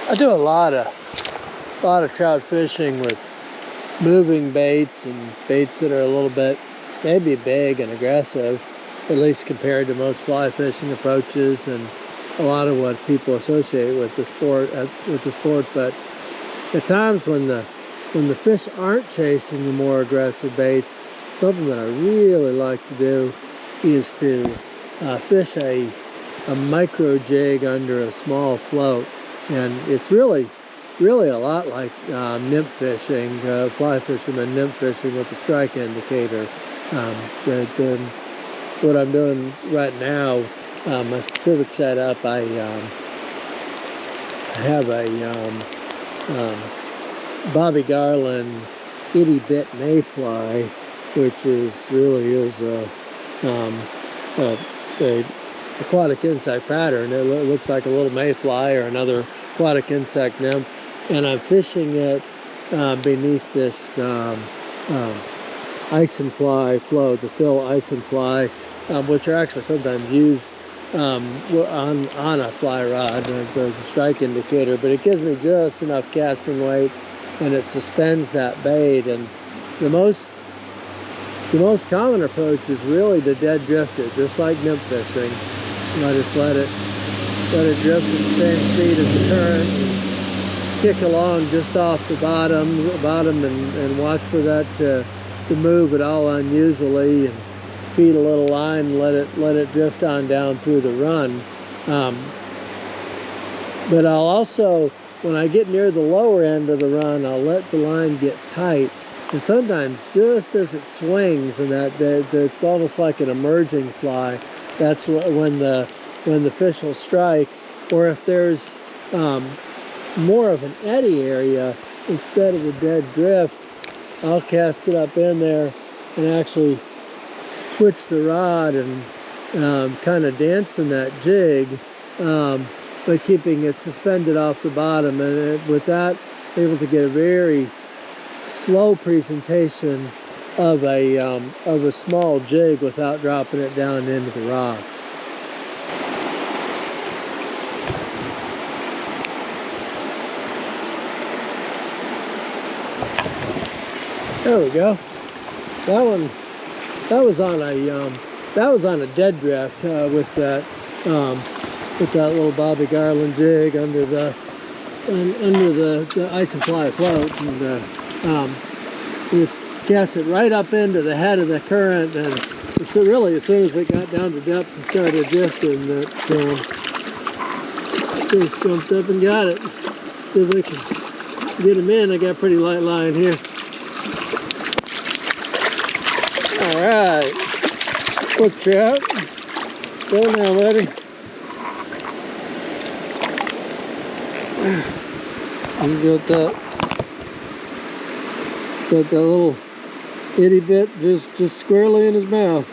I do a lot of trout fishing with moving baits and baits that are a little bit maybe big and aggressive, at least compared to most fly fishing approaches and a lot of what people associate with the sport. But at times when the fish aren't chasing the more aggressive baits, something that I really like to do is to fish a micro jig under a small float, and it's really a lot like nymph fishing, fly fishermen nymph fishing with the strike indicator. What I'm doing right now, my specific setup, I have a Bobby Garland Itty bit Mayfly, which really is a aquatic insect pattern. It looks like a little mayfly or another aquatic insect nymph, and I'm fishing it beneath this ice and fly float, the Thill ice and fly, which are actually sometimes used on a fly rod, the strike indicator, but it gives me just enough casting weight and it suspends that bait. And the most common approach is really to dead drift it, just like nymph fishing. I just let it drift at the same speed as the current, and kick along just off the bottom and watch for that to move at all unusually, and feed a little line and let it drift on down through the run. But I'll also, when I get near the lower end of the run, I'll let the line get tight, and sometimes just as it swings, and that it's almost like an emerging fly, that's when the fish will strike. Or if there's more of an eddy area instead of the dead drift, I'll cast it up in there and actually twitch the rod and kind of dance in that jig, but keeping it suspended off the bottom, and with that, able to get a very slow presentation of a small jig without dropping it down into the rocks. There we go. That was on a dead drift with that little Bobby Garland jig under the ice and fly float, and just cast it right up into the head of the current, and so really as soon as it got down to depth and started drifting, that just jumped up and got it. See if we can get him in. I got a pretty light line here. All right, look, Trout, go now, buddy. You got that little itty bit just squarely in his mouth.